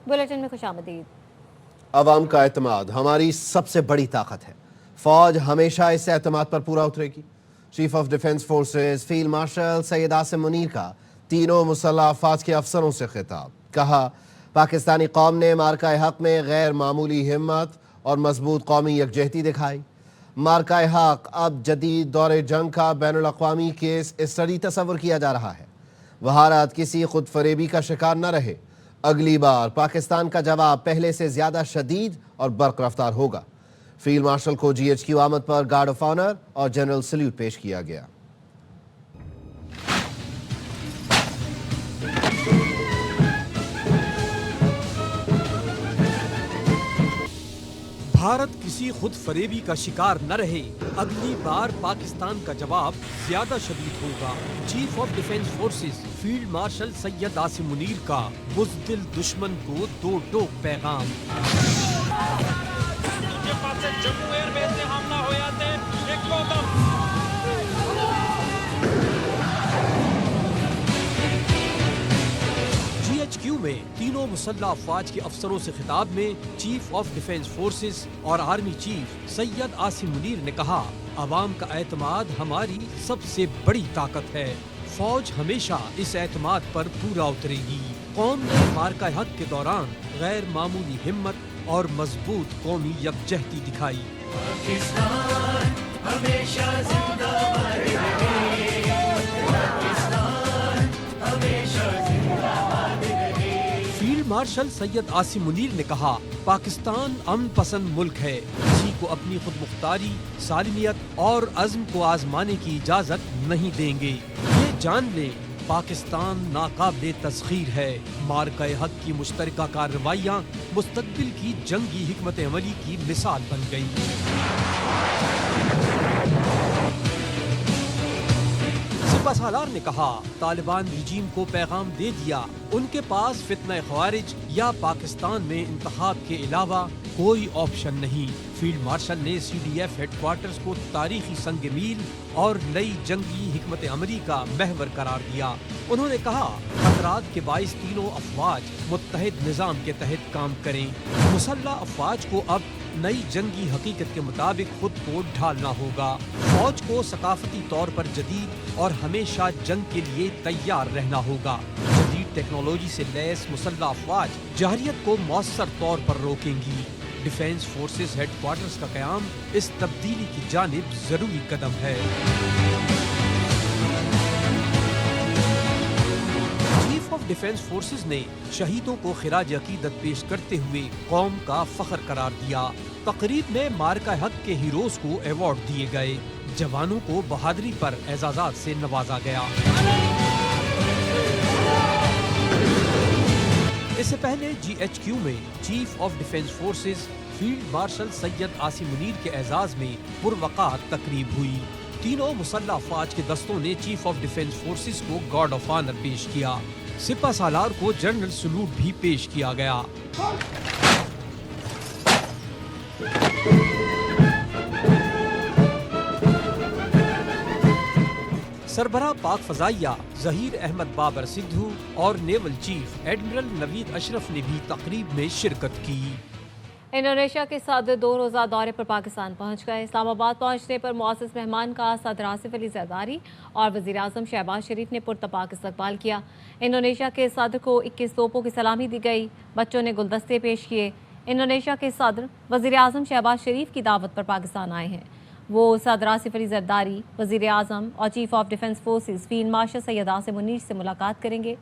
Bulletin में खुशामदीद। अवाम का एतमाद हमारी सबसे बड़ी ताकत है। फौज हमेशा इस एतमाद पर पूरा उतरेगी। Chief of defence forces field marshal Syed Asim Munir का तीनों मुसल्लह अफवाज के अफसरों से खिताब। कहा, पाकिस्तानी कौम ने मार्का हक में गैर मामूली हिम्मत और मजबूत कौमी यकजहती दिखाई। मार्का हक अब जदीद दौरे जंग का बैनुल अक़वामी केस स्टडी तस्वर किया जा रहा है। वहारात किसी खुद फरेबी का शिकार न रहे। अगली बार पाकिस्तान का जवाब पहले से ज्यादा शदीद और बर्क रफ्तार होगा। फील्ड मार्शल को GHQ आमद पर गार्ड ऑफ ऑनर और जनरल सल्यूट पेश किया गया। भारत किसी खुद फरेबी का शिकार न रहे। अगली बार पाकिस्तान का जवाब ज्यादा शदीद होगा। Chief of defence forces field marshal Syed Asim Munir का बुज़दिल दुश्मन को दो टोक पैगाम। जम्मू एयरबेस से हमला होया ते GHQ में तीनों मुसल्लह अफवाज के अफसरों से खिताब में चीफ ऑफ डिफेंस फोर्सेस और आर्मी चीफ सैयद आसिम मुनीर ने कहा, अवाम का एतमाद हमारी सबसे बड़ी ताकत है। फौज हमेशा इस एतमाद पर पूरा उतरेगी। कौम ने मार्का हक के दौरान गैर मामूली हिम्मत और मजबूत कौमी यकजहती दिखाई। पाकिस्तान हमेशा जिंदाबाद रहे। पाकिस्तान हमेशा जिंदाबाद रहे। फील्ड मार्शल सैयद आसिम मुनीर ने कहा, पाकिस्तान अमन पसंद मुल्क है। किसी को अपनी खुद मुख्तारी, सालिमियत और अज़्म को आजमाने की इजाजत नहीं देंगे। ये जान ले, पाकिस्तान नाकाबिले तस्खीर है। मार्का हक की मुश्तरका कार्रवाइयाँ मुस्तकबिल की जंगी हिकमत अमली की मिसाल बन गई। सिपहसालार ने कहा, तालिबान रिजीम को पैगाम दे दिया, उनके पास फितना ख्वारिज या पाकिस्तान में इंतखाब के अलावा कोई ऑप्शन नहीं। फील्ड मार्शल ने CDF हेडक्वार्टर्स को तारीखी संग मील और नई जंगी हिकमत अमली का महवर करार दिया। उन्होंने कहा, खतरात के बाइस तीनों अफवाज मुत्तहिद निज़ाम के तहत काम करें। मुसल्लह अफवाज को अब नई जंगी हकीकत के मुताबिक खुद को ढालना होगा। फौज को सकाफती तौर पर जदीद और हमेशा जंग के लिए तैयार रहना होगा। जदीद टेक्नोलॉजी से लैस मुसल्लह अफवाज जहरियत को मौसर तौर पर रोकेंगी। डिफेंस फोर्सेस हेडक्वार्टर्स का क़याम इस तब्दीली की जानिब जरूरी कदम है। चीफ ऑफ डिफेंस फोर्सेस ने शहीदों को खिराज अकीदत पेश करते हुए कौम का फख्र करार दिया। तकरीब में मार्का हक के हीरोज को अवार्ड दिए गए। जवानों को बहादुरी पर एजाज़ात से नवाजा गया। इससे पहले GHQ में chief of defence forces field marshal Syed Asim Munir के एजाज में पुरवक़ार तकरीब हुई। तीनों मुसल्लह अफवाज के दस्तों ने चीफ ऑफ डिफेंस फोर्सेस को गार्ड ऑफ ऑनर पेश किया। सिपहसालार को जनरल सल्यूट भी पेश किया गया। सरबराह पाक फजाइया ज़हीर अहमद बाबर सिद्धू और naval chief admiral Naveed Ashraf ने भी तकरीब में शिरकत की। इंडोनेशिया के सदर 2 रोज़ा दौरे पर पाकिस्तान पहुंच गए। इस्लामाबाद पहुंचने पर मुअज़्ज़ज़ मेहमान का सदर आसिफ अली ज़रदारी और वज़ीर आज़म शहबाज शरीफ ने पुरतपाक इस्तकबाल किया। इंडोनेशिया के सदर को 21 तोपों की सलामी दी गई। बच्चों ने गुलदस्ते पेश किए। इंडोनेशिया के सदर वज़ीर आज़म शहबाज शरीफ की दावत पर पाकिस्तान आए हैं। वो सदर आसिफ अली ज़रदारी, वज़ीर आज़म और chief of defence forces field marshal Syed Asim Munir से मुलाकात करेंगे।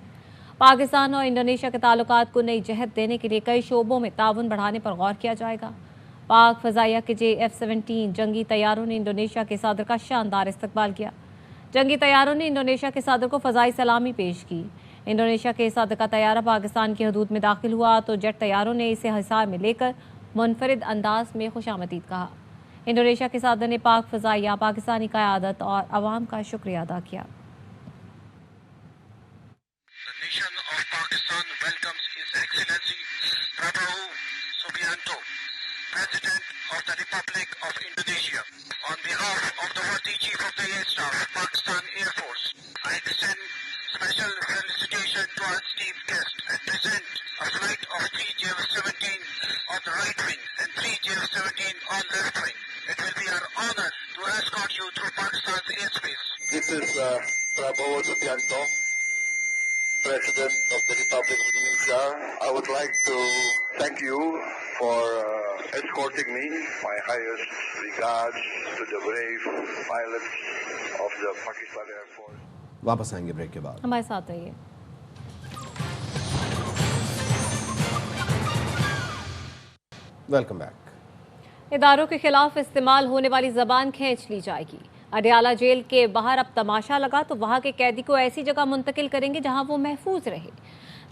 पाकिस्तान और इंडोनेशिया के ताल्लुकात को नई जहत देने के लिए कई शोबों में ताउन बढ़ाने पर गौर किया जाएगा। पाक फ़ज़ाइया के JF-17 जंगी तैयारों ने इंडोनेशिया के सदर का शानदार इस्तकबाल किया। जंगी तैयारों ने इंडोनेशिया के सदर को फ़ज़ाई सलामी पेश की। इंडोनेशिया के सदर का तैयारा पाकिस्तान की हदूद में दाखिल हुआ तो जेट तैयारों ने इसे हिसार में लेकर मुनफरिद अंदाज में खुशामदीद कहा। इंडोनेशिया के सदर ने पाक फ़ज़ाइया, पाकिस्तानी क़यादत और अवाम का शुक्रिया अदा किया। Pakistan welcomes His Excellency Prabowo Subianto, President of the Republic of Indonesia. On behalf of the worthy Chief of the Air Staff, Pakistan Air Force, I extend special felicitation to our esteemed guest and present a flight of 3 JF-17 on the right wing and 3 JF-17 on left wing. It will be our honor to escort you through Pakistan's airspace. This is Prabowo Subianto, President of the Republic of Indonesia. I would like to thank you for escorting me. My highest regards to the brave pilots of the Pakistan Air Force. वापस आएंगे break के बाद। हमारे साथ रहिए। Welcome back. इदारों के खिलाफ इस्तेमाल होने वाली जबान खींच ली जाएगी। अडियाला जेल के बाहर अब तमाशा लगा तो वहां के कैदी को ऐसी जगह मुंतकिल करेंगे जहां वो महफूज रहे।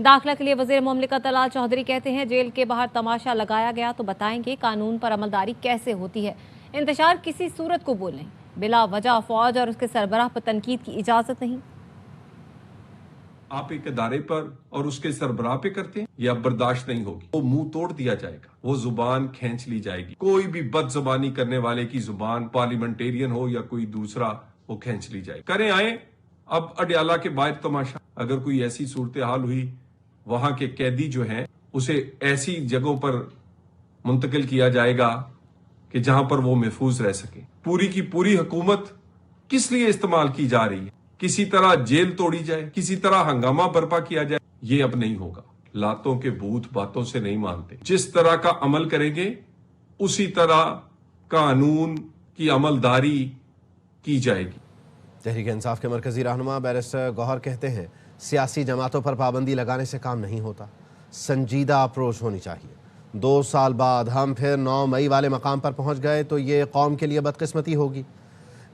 दाखिला के लिए वजीर मुमलिकत तलाल चौधरी कहते हैं जेल के बाहर तमाशा लगाया गया तो बताएंगे कानून पर अमलदारी कैसे होती है। इंतशार किसी सूरत को बोल नहीं, बिला वजह फौज और उसके सरबराह पर तनकीद की इजाजत नहीं। आप एक इदारे पर और उसके सरबराह पे करते हैं, यह बर्दाश्त नहीं होगी। वो मुंह तोड़ दिया जाएगा, वो जुबान खींच ली जाएगी। कोई भी बदजुबानी करने वाले की जुबान, पार्लियामेंटेरियन हो या कोई दूसरा, वो खींच ली जाएगी। करें आए अब अडियाला के बाहर तमाशा। अगर कोई ऐसी सूरत हाल हुई, वहां के कैदी जो हैं उसे ऐसी जगहों पर मुंतकिल किया जाएगा कि जहां पर वो महफूज रह सके। पूरी की पूरी हुकूमत किस लिए इस्तेमाल की जा रही है? किसी तरह जेल तोड़ी जाए, किसी तरह हंगामा बर्पा किया जाए, ये अब नहीं होगा। लातों के भूत बातों से नहीं मानते। जिस तरह का अमल करेंगे उसी तरह कानून की अमलदारी की जाएगी। तहरीक इंसाफ के मरकजी रहनुमा बैरिस्टर गौहर कहते हैं सियासी जमातों पर पाबंदी लगाने से काम नहीं होता, संजीदा अप्रोच होनी चाहिए। 2 साल बाद हम फिर 9 मई वाले मकाम पर पहुंच गए तो ये कौम के लिए बदकिस्मती होगी।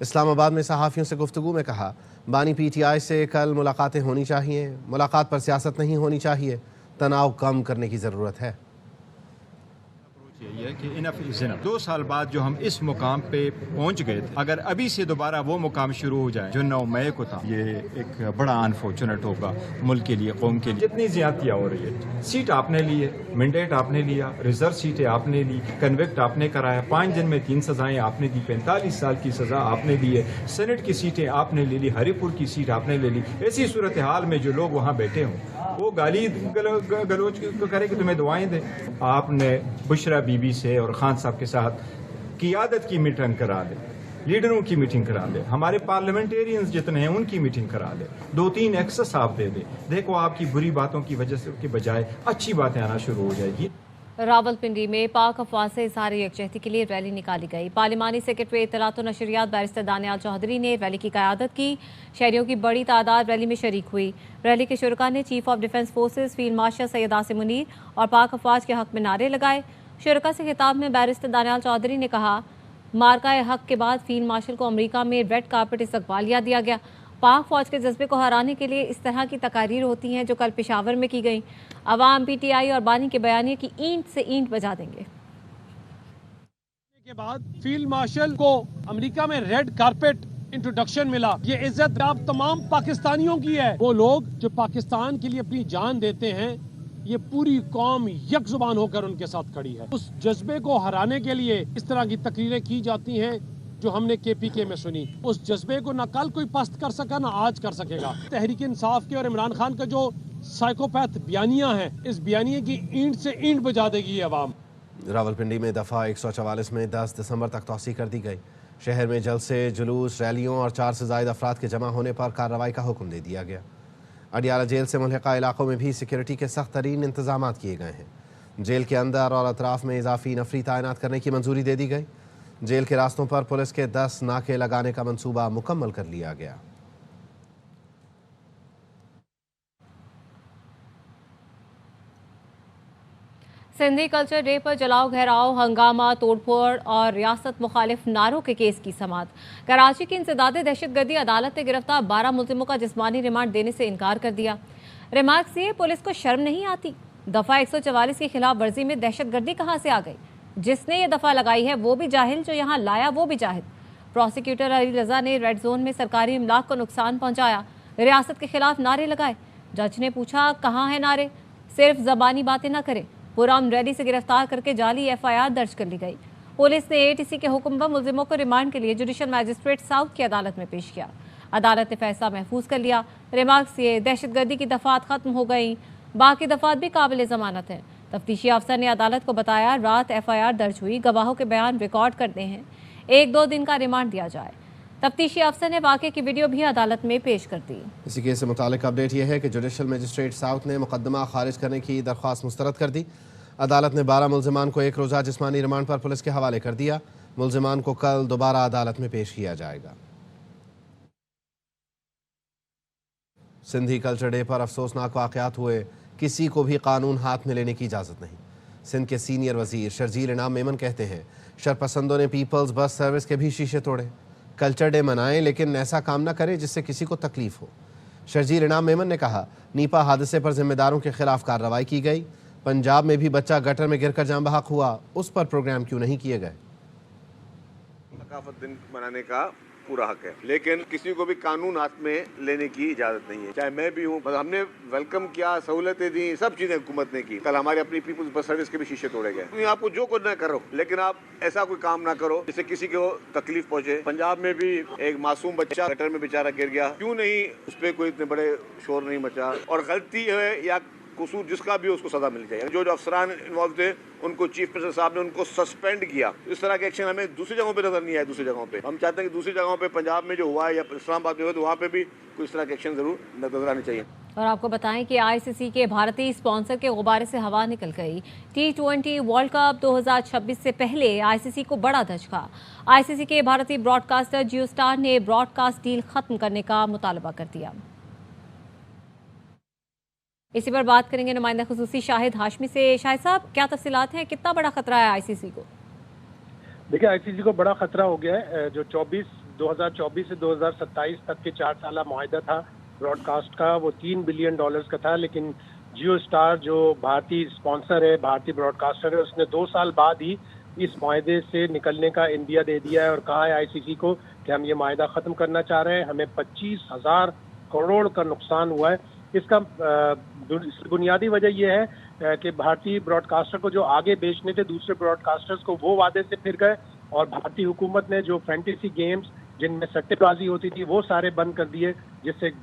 इस्लामाबाद में सहाफ़ियों से गुफ्तगू में कहा बानी PTI से कल मुलाकातें होनी चाहिए, मुलाकात पर सियासत नहीं होनी चाहिए, तनाव कम करने की ज़रूरत है। यही है कि इनफ इज़ इनफ। 2 साल बाद जो हम इस मुकाम पे पहुंच गए थे, अगर अभी से दोबारा वो मुकाम शुरू हो जाए जो 9 मई को था, ये एक बड़ा अनफॉर्चुनेट होगा मुल्क के लिए, कौम के लिए। जितनी ज्यादतियाँ हो रही है, सीट आपने ली है, मैंडेट आपने लिया, रिजर्व सीटें आपने ली, कन्विक्ट आपने कराया, 5 दिन में 3 सजाएं आपने दी, 45 साल की सजा आपने दी है, सेनेट की सीटें आपने ले ली, हरिपुर की सीट आपने ले ली। ऐसी सूरत हाल में जो लोग वहाँ बैठे हों वो गाली गलोच करे कि तुम्हें दुआएं दे। आपने बुशरा बीबी से और खान साहब के साथ क़ियादत की मीटिंग करा दे, लीडरों की मीटिंग करा दे, हमारे पार्लियामेंटेरियंस जितने हैं उनकी मीटिंग करा दे, 2-3 एक्सेस आप दे दे। देखो आपकी बुरी बातों की वजह से के बजाय अच्छी बातें आना शुरू हो जाएगी। रावलपिंडी में पाक अफवाज से इज़हार यकजहती के लिए रैली निकाली गई। पार्लिमानी सेक्रेटरी इत्तलात व नशरियात बैरिस्टर दानियाल चौधरी ने रैली की क़यादत की। शहरियों की बड़ी तादाद रैली में शरीक हुई। रैली के शुरका ने chief of defence forces field marshal Syed Asim Munir और पाक अफवाज के हक में नारे लगाए। शुरका से खिताब में बैरिस्टर दानियाल चौधरी ने कहा मार्का हक के बाद फील्ड मार्शल को अमरीका में रेड कार्पेट इस्तकबालिया दिया गया। पाक फौज के जज्बे को हराने के लिए इस तरह की तकारीर होती हैं जो कल पेशावर में की गई। अवाम PTI और बानी के बयानिए की ईंट से ईंट बजा देंगे। के बाद फील्ड मार्शल को अमेरिका में रेड कारपेट इंट्रोडक्शन मिला। ये इज्जत आप तमाम पाकिस्तानियों की है। वो लोग जो पाकिस्तान के लिए अपनी जान देते हैं, ये पूरी कौम यक जुबान होकर उनके साथ खड़ी है। उस जज्बे को हराने के लिए इस तरह की तकरीरें की जाती हैं जो हमने KPK में सुनी। उस जज्बे को न कल कोई पस्त कर सका, न आज कर सकेगा। तहरीक इंसाफ के और इमरान खान का जो साइकोपैथ बयानियां हैं, इस बयानिए की ईंट से ईंट बजा देगी ये अवाम। रावलपिंडी में दफ़ा 144 में 10 दिसंबर तक तौसी कर दी गई। शहर में जलसे, जुलूस, रैलियों और 4 से ज़ायद अफराद के जमा होने पर कार्रवाई का हुक्म दे दिया गया। अडियाला जेल से मुल्हिका इलाकों में भी सिक्योरिटी के सख्त तरीन इंतजाम किए गए हैं। जेल के अंदर और अतराफ में इजाफी नफरी तैनात करने की मंजूरी दे दी गई। जेल के रास्तों पर पुलिस के 10 नाके लगाने का मंसूबा मुकम्मल कर लिया गया। सिंधी कल्चर डे पर जलाओ घेराव, हंगामा, तोड़फोड़ और रियासत मुखालिफ नारों के केस की समाअत। कराची की इंसदादे दहशतगर्दी अदालत ने गिरफ्तार 12 मुल्जिमों का जिस्मानी रिमांड देने से इनकार कर दिया। रिमार्क से पुलिस को शर्म नहीं आती? दफ़ा 144 की खिलाफ वर्जी में दहशतगर्दी कहाँ से आ गई? जिसने ये दफ़ा लगाई है वो भी जाहिल, जो यहाँ लाया वो भी जाहिल। प्रोसिक्यूटर अली रजा ने रेड जोन में सरकारी इमलाक को नुकसान पहुँचाया, रियासत के खिलाफ नारे लगाए। जज ने पूछा कहाँ है नारे? सिर्फ ज़बानी बातें न करें। पुराम रैली से गिरफ्तार करके जाली FIR दर्ज कर ली गई। पुलिस ने ATC के हुक्म पर मुल्जिमों को रिमांड के लिए जुडिशल मैजिस्ट्रेट साउथ की अदालत में पेश किया। अदालत ने फैसला महफूज कर लिया। रिमार्क्स ये दहशतगर्दी की दफ़ात ख़त्म हो गई, बाकी दफ़ात भी काबिल ज़मानत हैं। तफ्तीशी अफसर ने अदालत को बताया रात FIR दर्ज हुई, गवाहों के बयान रिकॉर्ड करने हैं, 1-2 दिन का रिमांड दिया जाए। तफ्तीशी अफसर ने वाक़े की वीडियो भी अदालत में पेश कर दी। इसी केस से मुतालिक अपडेट यह है कि जुडिशल मजिस्ट्रेट साउथ ने मुकदमा खारिज करने की दरख्वास्त मुस्तरद कर दी। अदालत ने 12 मुल्ज़िमान को 1 रोज़ा जिस्मानी रिमांड पर पुलिस के हवाले कर दिया। मुल्ज़िमान को कल दोबारा अदालत में पेश किया जाएगा। सिंधी कल्चर डे पर अफसोसनाक वाक़यात हुए, किसी को भी कानून हाथ में लेने की इजाज़त नहीं। सिंध के सीनियर वज़ीर शर्जील इनाम मेमन कहते हैं शरपसंदों ने पीपल्स बस सर्विस के भी शीशे तोड़े। कल्चर डे मनाएं लेकिन ऐसा काम ना करें जिससे किसी को तकलीफ हो। शर्जील इनाम मेमन ने कहा नीपा हादसे पर जिम्मेदारों के खिलाफ कार्रवाई की गई। पंजाब में भी बच्चा गटर में गिरकर जान बहक हुआ, उस पर प्रोग्राम क्यों नहीं किए गए। सकाफत दिन मनाने का पूरा हक है, लेकिन किसी को भी कानून हाथ में लेने की इजाजत नहीं है। चाहे मैं भी हूँ, हमने वेलकम किया, सहूलतें दी, सब चीजें हुकूमत ने की। कल हमारी अपनी पीपल्स बस सर्विस के भी शीशे तोड़े गए। आपको जो करना करो, लेकिन आप ऐसा कोई काम ना करो जिससे किसी को तकलीफ पहुंचे। पंजाब में भी एक मासूम बच्चा गटर में बेचारा गिर गया, क्यों नहीं उस पर कोई इतने बड़े शोर नहीं मचा। और गलती है या कसूर जिसका भी उसको सजा मिल जाए। जो अफसरान इन्वॉल्व थे उनको चीफ मिनिस्टर साहब ने उनको सस्पेंड किया। इस तरह के एक्शन हमें दूसरी जगहों पे नजर नहीं आया। दूसरी जगहों पे हम चाहते हैं कि दूसरी जगहों पे पंजाब में जो हुआ है या इस्लामाबाद में हुआ तो वहाँ पे भी कोई इस तरह के एक्शन जरूर नजर आने चाहिए। और आपको बताएं कि ICC के भारतीय स्पॉन्सर के गुब्बारे से हवा निकल गई। T20 वर्ल्ड कप 2026 से पहले ICC को बड़ा धचका। ICC के भारतीय ब्रॉडकास्टर जियो स्टार ने ब्रॉडकास्ट डील खत्म करने का मुतालबा कर दिया। इसी पर बात करेंगे नुमाइंदा खुसूसी शाहिद हाशमी से। शाहिद साहब, क्या तफसीलात हैं, कितना बड़ा खतरा है ICC को? देखिए, ICC को बड़ा खतरा हो गया है। जो 2024 से 2027 तक के 4 साला मुआहदा था ब्रॉडकास्ट का, वो $3 बिलियन का था, लेकिन जियो स्टार जो भारतीय स्पॉन्सर है, भारतीय ब्रॉडकास्टर है, उसने 2 साल बाद ही इस मुआहदे से निकलने का इंदिया दे दिया है और कहा है ICC को कि हम ये मुआहदा ख़त्म करना चाह रहे हैं। हमें 25,000 करोड़ का नुकसान हुआ है। इसका बुनियादी वजह यह है कि भारतीय ब्रॉडकास्टर को जो आगे बेचने थे दूसरे ब्रॉडकास्टर्स को, वो वादे से फिर गए और भारतीय हुकूमत ने जो फैंटेसी गेम्स जिनमें सट्टेबाजी होती थी वो सारे बंद कर दिए, जिससे एक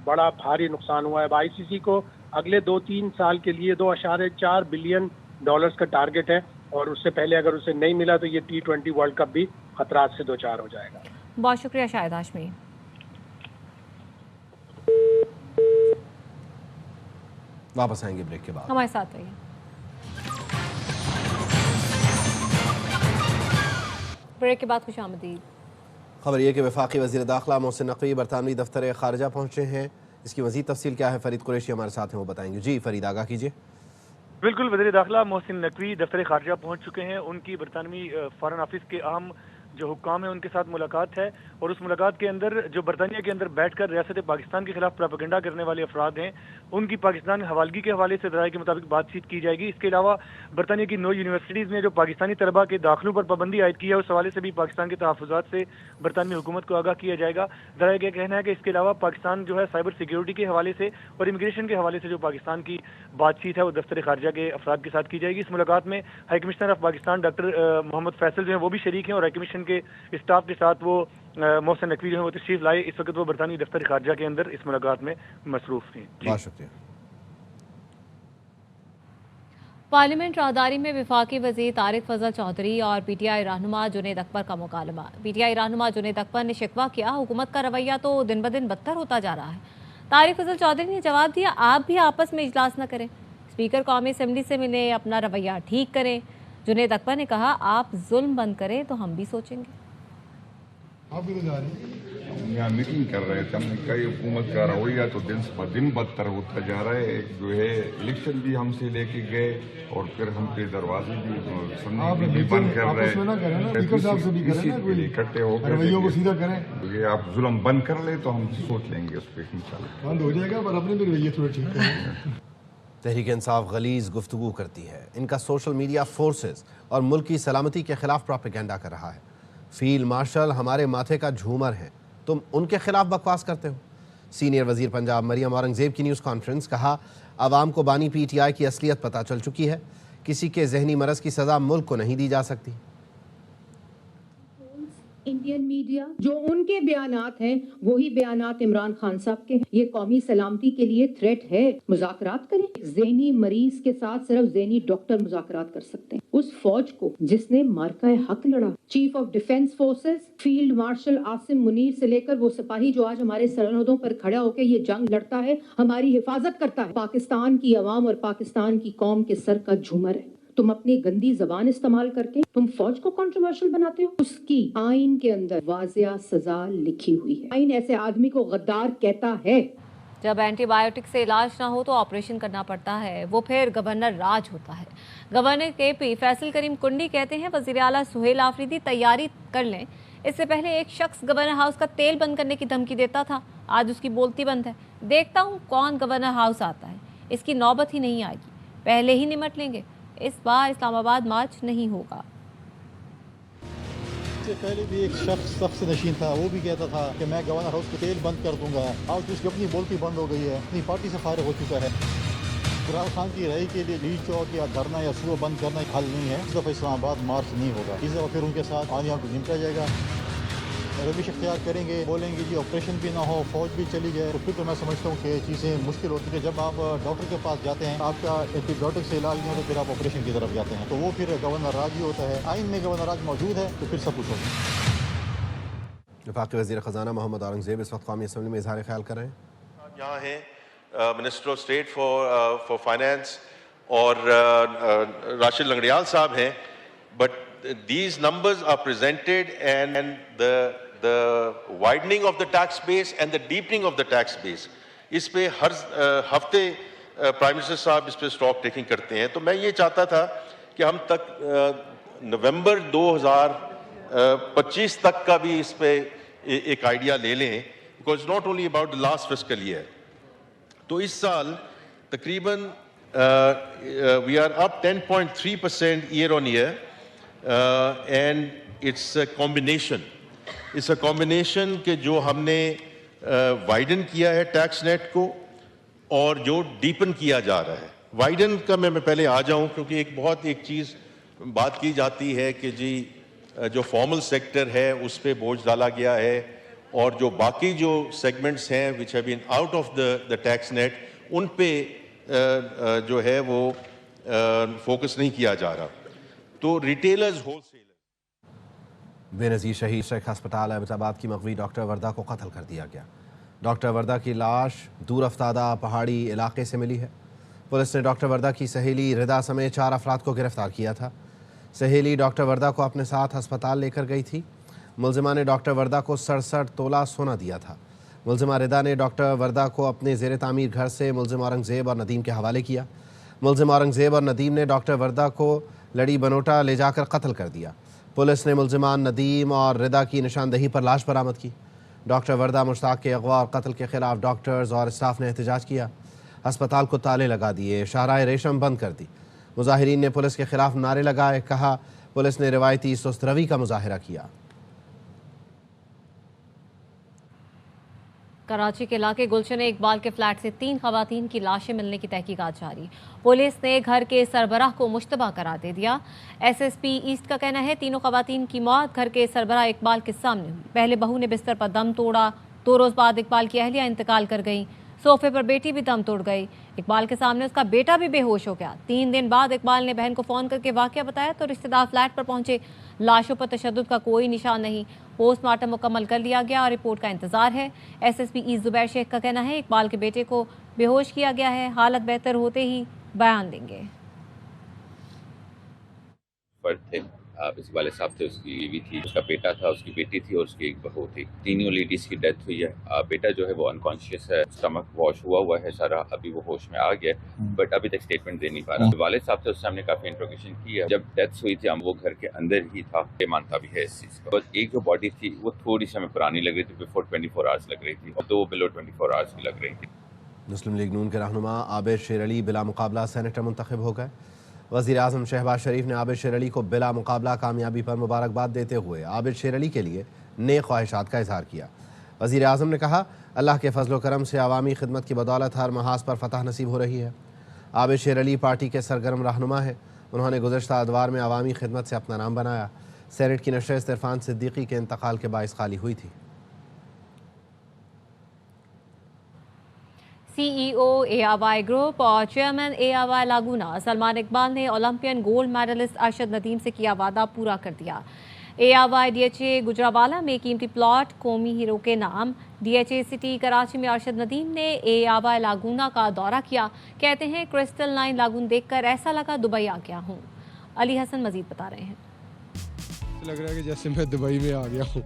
बड़ा भारी नुकसान हुआ है। अब ICC को अगले 2-3 साल के लिए $2.4 बिलियन का टारगेट है और उससे पहले अगर उसे नहीं मिला तो ये T20 वर्ल्ड कप भी खतरात से 2-4 हो जाएगा। बहुत शुक्रिया शाहिद हाशमी। वापस आएंगे ब्रेक के बाद, हमारे साथ रहिए। ब्रेक के बाद खुशामदीद। खबर यह कि वफाकी वज़ीर दाखिला मोहसिन नकवी बरतानवी दफ्तर खारजा पहुंचे हैं। इसकी मज़ीद तफसील क्या है, फरीद कुरैशी हमारे साथ हैं, वो बताएंगे। जी फरीद, आगाह कीजिए। बिल्कुल, वज़ीर दाखिला मोहसिन नकवी दफ्तर खारजा पहुंच चुके हैं। उनकी बरतानवी फॉरेन ऑफिस के अहम जो हुक्काम है उनके साथ मुलाकात है और उस मुलाकात के अंदर जो बरतानिया के अंदर बैठकर रियासत पाकिस्तान के खिलाफ प्रोपेगेंडा करने वाले अफराद हैं उनकी पाकिस्तान हवालगी के हवाले से राय के मुताबिक बातचीत की जाएगी। इसके अलावा बरतानिया की 9 यूनिवर्सिटीज़ ने जो पाकिस्तानी तलबा के दाखिलों पर पाबंदी आयद की है उस हवाले से भी पाकिस्तान के तहफ़्फ़ुज़ात से बरतानवी हुकूमत को आगाह किया जाएगा। ज़रा यह कहना है कि इसके अलावा पाकिस्तान जो है साइबर सिक्योरिटी के हवाले से और इमिग्रेशन के हवाले से जो पाकिस्तान की बातचीत है वो दफ्तर खारजा के अफराद के साथ की जाएगी। इस मुलाकात में high commissioner of Pakistan doctor Mohammad Faisal जो है वो भी शरीक हैं और हाई कमीशन के स्टाफ के साथ वो मोहसिन नकवी जो है वो तशरीफ लाए। इस वक्त वो बरतानी दफ्तर खारजा के अंदर इस मुलाकात में मसरूफ हैं। बहुत शुक्रिया। पार्लियामेंट राहदारी में वफाकी वज़ीर तारिक फजल चौधरी और PTI रहनुमा जुनैद अकबर का मुकालमा। PTI रहनुमा जुनैद अकबर ने शिकवा किया हुकूमत का रवैया तो दिन ब दिन बदतर होता जा रहा है। तारिक फजल चौधरी ने जवाब दिया, आप भी आपस में इजलास न करें, स्पीकर कौमी असम्बली से मिले, अपना रवैया ठीक करें। जुनैद अकबर ने कहा, आप जुल्म बंद करें तो हम भी सोचेंगे। आप भी तो जा रहे हैं, यहाँ मीटिंग कर रहे थे, हमने कहा हुकूमत का रवैया तो दिन ब दिन बदतर होता जा रहा है। जो है इलेक्शन भी हमसे लेके गए और फिर हम पे दरवाजे भी बंद कर रहे हैं। इकट्ठे होकर सीधा करें, ये आप जुल्म बंद कर ले तो हम सोच लेंगे उस पर इंशाल्लाह बंद हो जाएगा, पर अपने भी रवैये थोड़ा ठीक करें। तहरीक इंसाफ गलीज गुफ्तगू करती है। इनका सोशल मीडिया फोर्सेस और मुल्क की सलामती के खिलाफ प्रोपेगेंडा कर रहा है। फील्ड मार्शल हमारे माथे का झूमर है, तुम उनके खिलाफ बकवास करते हो। सीनियर वजीर पंजाब मरियम औरंगजेब की न्यूज़ कॉन्फ्रेंस, कहा आवाम को बानी PTI की असलियत पता चल चुकी है, किसी के जहनी मरज की सज़ा मुल्क को नहीं दी जा सकती। इंडियन मीडिया जो उनके बयानात हैं वही बयानात इमरान खान साहब के हैं। ये कौमी सलामती के लिए थ्रेट है। मुज़ाकरात करें। ज़हनी मरीज के साथ सिर्फ ज़हनी डॉक्टर मुज़ाकरात कर सकते हैं। उस फौज को जिसने मार्का हक लड़ा, chief of defence forces field marshal Asim Munir से लेकर वो सिपाही जो आज हमारे सरहदों पर खड़ा होकर ये जंग लड़ता है, हमारी हिफाजत करता है, पाकिस्तान की अवाम और पाकिस्तान की कौम के सर का झूमर है। तुम अपनी गंदी जबान इस्तेमाल करके तुम फौज को कंट्रोवर्शियल बनाते हो। उसकी आइन के अंदर वाज़िया सजा लिखी हुई है। आइन ऐसे आदमी को गद्दार कहता है। जब एंटीबायोटिक से इलाज ना हो तो ऑपरेशन करना पड़ता है, वो फिर गवर्नर राज होता है। गवर्नर केपी फैसल करीम कुंडी कहते हैं वज़ीर आला सुहेल आफरीदी तैयारी कर लें। इससे पहले एक शख्स गवर्नर हाउस का तेल बंद करने की धमकी देता था, आज उसकी बोलती बंद है। देखता हूँ कौन गवर्नर हाउस आता है, इसकी नौबत ही नहीं आएगी, पहले ही निमट लेंगे। इस बार इस्लामाबाद मार्च नहीं होगा। इससे पहले भी एक शख्स सख्त नशीन था, वो भी कहता था कि मैं गवर्नर हाउस के तेल बंद कर दूंगा। आज उसकी अपनी बोलती बंद हो गई है, अपनी पार्टी से फारिग हो चुका है। इमरान खान की रहाई के लिए लीड चौक या धरना या सुबह बंद करना एक हल नहीं है। इस दफ़ा इस्लामाबाद मार्च नहीं होगा। इस दफ़ा फिर उनके साथ आनिया को निपटा जाएगा। रविश इख्तियार करेंगे, बोलेंगे जी ऑपरेशन भी ना हो, फौज भी चली जाए, तो फिर तो मैं समझता हूँ कि चीज़ें मुश्किल होती है। जब आप डॉक्टर के पास जाते हैं, आपका एंटीबायोटिक से इलाज नहीं होता, फिर आप ऑपरेशन की तरफ जाते हैं, तो वो फिर गवर्नर राज ही होता है। आइन में गवर्नर राज मौजूद है तो फिर सब कुछ होता है। वफाकी वज़ीर ख़जाना मोहम्मद औरंगज़ेब इस वक्त कौमी असम्बली में इज़हार ख्याल कर रहे हैं। यहाँ हैं minister of state for finance और राशिद लंगड़ियाल साहब हैं, but these numbers are presented and the widening of the tax base and the deepening of the tax base, इस पे हर हफ्ते प्राइम मिनिस्टर साहब इस पे स्टॉक टेकिंग करते हैं। तो मैं ये चाहता था कि हम तक नवंबर 2025 तक का भी इस पे एक आइडिया ले लें, because not only about the last fiscal year. तो इस साल तकरीबन we are up 10.3% year on year, and it's a combination के जो हमने वाइडन किया है टैक्स नेट को और जो डीपन किया जा रहा है। वाइडन का मैं पहले आ जाऊं, क्योंकि एक चीज़ बात की जाती है कि जी जो फॉर्मल सेक्टर है उस पे बोझ डाला गया है और जो बाकी जो सेगमेंट्स हैं which have been out of the tax net, उन पे जो है वो फोकस नहीं किया जा रहा। तो रिटेलर्स होलसेलर। बेनज़ीर शहीद शेख अस्पताल अहमदाबाद की मकवी डॉक्टर वर्दा को कत्ल कर दिया गया। डॉक्टर वर्दा की लाश दूर अफ्तादा पहाड़ी इलाके से मिली है। पुलिस ने डॉक्टर वर्दा की सहेली रिदा समेत 4 अफराद को गिरफ्तार किया था। सहेली डॉक्टर वर्दा को अपने साथ अस्पताल लेकर गई थी। मुलजिमा ने डॉक्टर वर्दा को 67 तोला सोना दिया था। मुलजिमा रिदा ने डॉक्टर वर्दा को अपने ज़ेर तामीर घर से मुलजिम औरंगज़ेब और नदीम के हवाले किया। मुलजिम औरंगज़ेब और नदीम ने डॉक्टर वर्दा को लड़ी बनोटा ले जाकर कत्ल कर दिया। पुलिस ने मुलजिमान नदीम और रिदा की निशानदही पर लाश बरामद की। डॉक्टर वर्दा मुश्ताक के अगवा और कत्ल के खिलाफ डॉक्टर्स और स्टाफ ने एहतजाज किया। अस्पताल को ताले लगा दिए, शाहराह रेशम बंद कर दी। मुजाहिरीन ने पुलिस के खिलाफ नारे लगाए। कहा पुलिस ने रिवायती सुस्त रवी का मुजाहिरा किया। कराची के इलाके गुलशन इकबाल के फ्लैट से 3 खवातीन की लाशें मिलने की तहकीकात जारी। पुलिस ने घर के सरबराह को मुश्तबा करार दे दिया। एसएसपी ईस्ट का कहना है तीनों खवातीन की मौत घर के सरबराह इकबाल के सामने हुई। पहले बहू ने बिस्तर पर दम तोड़ा, 2 रोज़ बाद इकबाल की अहलिया इंतकाल कर गई। सोफे पर बेटी भी दम तोड़ गई। इकबाल के सामने उसका बेटा भी बेहोश हो गया। 3 दिन बाद इकबाल ने बहन को फ़ोन करके वाक़या बताया तो रिश्तेदार फ्लैट पर पहुंचे। लाशों पर तशद्दुद का कोई निशान नहीं। पोस्टमार्टम मुकम्मल कर लिया गया और रिपोर्ट का इंतजार है। एसएसपी ईस्ट जुबैर शेख का कहना है इकबाल के बेटे को बेहोश किया गया है, हालत बेहतर होते ही बयान देंगे। इस वाले साहब थे, उसकी बीवी थी, उसका बेटा था, उसकी बेटी थी और उसकी एक बहू थी। तीनों लेडीज की डेथ हुई है। बेटा जो है वो अनकॉन्शियस है, स्टमक वॉश हुआ है सारा, अभी वो होश में आ गया, बट अभी तक स्टेटमेंट दे नहीं पा रहा। वाले साहब थे, उससे हमने काफी इंट्रोगेशन की है। जब डेथ हुई थी हम वो घर के अंदर ही था, मानता भी है इस चीज का। बस एक जो बॉडी थी वो थोड़ी सी हमें पुरानी लग रही थी, बिफोर 24 आवर्स लग रही थी, और 2 बिलो 24 आवर्स की लग रही थी। मुस्लिम लीग नून के रहनुमा आबिद शेर अली बिला मुकाबला सेनेटर मुंतखब हो गए। वज़ीर आज़म शहबाज शरीफ ने आबिद शेर अली को बिला मुकाबला कामयाबी पर मुबारकबाद देते हुए आबिद शेर अली के लिए नेक ख्वाहिशात का इजहार किया। वज़ीर आज़म ने कहा अल्लाह के फजल व करम से अवामी खिदमत की बदौलत हर महाज पर फतह नसीब हो रही है। आबिद शेर अली पार्टी के सरगर्म रहनुमा है। उन्होंने गुज़श्ता अदवार में अवामी खिदमत से अपना नाम बनाया। سینٹ کی نشست عرفان صدیقی کے انتقال کے باعث خالی ہوئی تھی۔ C E O A R Y group اور chairman A R Y Laguna Salman Iqbal نے Olympian gold medalist Arshad Nadeem سے کیا وعدہ پورا کر دیا۔ A R Y D H A Gujranwala میں قیمتی پلاٹ قومی ہیرو کے نام۔ D H A city Karachi میں ارشد ندیم نے اے آر وائی لاگونا کا دورہ کیا۔ کہتے ہیں کرسٹل لائن لاگون دیکھ کر ایسا لگا دبئی آ گیا ہوں۔ علی حسن مزید بتا رہے ہیں۔ لگ رہا ہے کہ جیسے میں دبئی میں آ گیا ہوں۔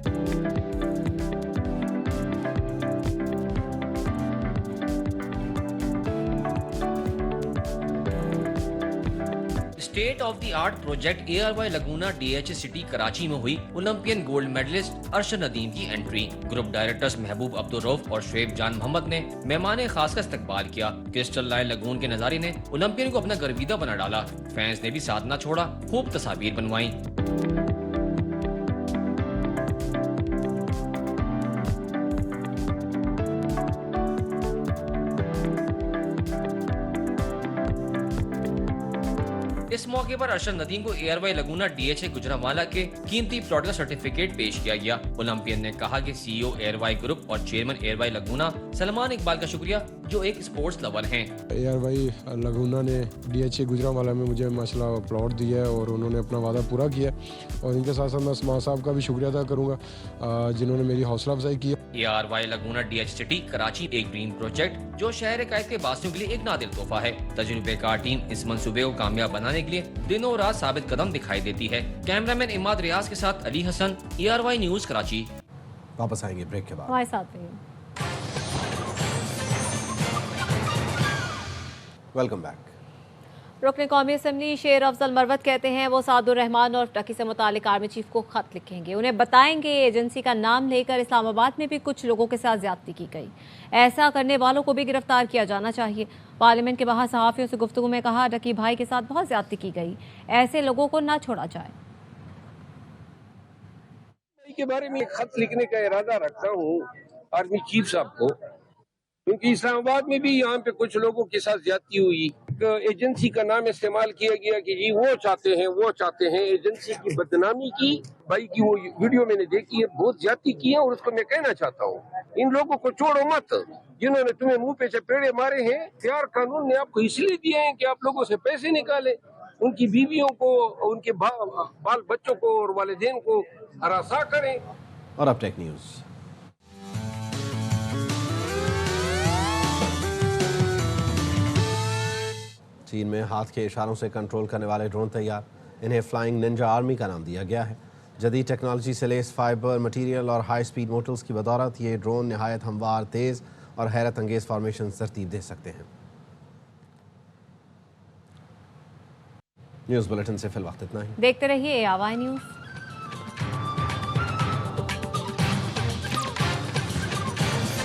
State of the art project A R Y Laguna D H A city Karachi میں ہوئی Olympian gold medalist Arshad Nadeem کی انٹری۔ گروپ ڈائریکٹرز محبوب عبدالرؤف اور شعیب جان محمد نے مہمان خاص کا استقبال کیا۔ کرسٹل لائن لگون کے نظارے نے اولمپئن کو اپنا گرویدہ بنا ڈالا۔ فینس نے بھی ساتھ نہ چھوڑا، خوب تصاویر بنوائیں۔ اس موقع پر ارشد ندیم کو A R Y Laguna D H A Gujranwala کے قیمتی پلاٹ کا سرٹیفکیٹ پیش کیا گیا۔ اولمپئن نے کہا کہ C E O A R Y group اور chairman A R Y Laguna Salman Iqbal کا شکریہ جو ایک اسپورٹس لور ہیں۔ اے آر وائی لگونا نے ڈی ایچ اے گجرانوالہ میں مجھے ماشاءاللہ پلاٹ دیا ہے اور انہوں نے اپنا وعدہ پورا کیا، اور ان کے ساتھ ساتھ میں سلمان صاحب کا بھی شکریہ ادا کروں گا جنہوں نے میری حوصلہ افزائی کی۔ A R Y Laguna D H city Karachi ایک ڈریم پروجیکٹ جو شہر قائد کے باسیوں کے لیے ایک نادر تحفہ ہے۔ تجربے کار ٹیم اس منصوبے کو کامیاب بنانے کے لیے دنوں رات ثابت قدم دکھائی دیتی ہے۔ کیمرہ مین اماد ریاض کے ساتھ علی حسن، اے آر وائی نیوز کراچی۔ واپس آئیں گے بریک کے بعد۔ ہمارے ساتھ رہیے۔ Welcome back. رکن قومی اسمبلی شیر افضل مروت کہتے ہیں وہ سعد الرحمان اور ٹکی سے متعلق آرمی چیف کو خط لکھیں گے، انہیں بتائیں گے ایجنسی کا نام لے کر اسلام آباد میں بھی کچھ لوگوں کے ساتھ زیادتی کی گئی، ایسا کرنے والوں کو بھی گرفتار کیا جانا چاہیے۔ پارلیمنٹ کے باہر صحافیوں سے گفتگو میں کہا ٹکی بھائی کے ساتھ بہت زیادتی کی گئی، ایسے لوگوں کو نہ چھوڑا جائے۔ کے بارے میں ایک خط لکھنے کا ارادہ رکھتا ہوں آرمی چیف صاحب کو، کیونکہ اسلام آباد میں بھی یہاں پہ کچھ لوگوں کے ساتھ زیادتی ہوئی۔ ایجنسی کا نام استعمال کیا گیا کہ جی وہ چاہتے ہیں ایجنسی کی بدنامی کی۔ بھائی کی وہ ویڈیو میں نے دیکھی ہے، بہت زیادتی کی ہے، اور اس کو میں کہنا چاہتا ہوں ان لوگوں کو چھوڑو مت، جنہوں نے تمہیں منہ پہ چپیڑے مارے ہیں۔ اختیار قانون نے آپ کو اس لیے دیے ہیں کہ آپ لوگوں سے پیسے نکالیں، ان کی بیویوں کو، ان کے بال بچوں کو اور والدین کو ہراساں کریں۔ اور اب ٹیک نیوز۔ چین میں ہاتھ کے اشاروں سے کنٹرول کرنے والے ڈرون تیار، انہیں فلائنگ ننجا آرمی کا نام دیا گیا ہے۔ جدید ٹیکنالوجی سے لیس فائبر مٹیریل اور ہائی سپیڈ موٹرز کی بدولت یہ ڈرون نہایت ہموار، تیز اور حیرت انگیز فارمیشن ترتیب دے سکتے ہیں۔ نیوز بلیٹن سے فی الوقت اتنا ہی، دیکھتے رہیے اے آر وائی نیوز۔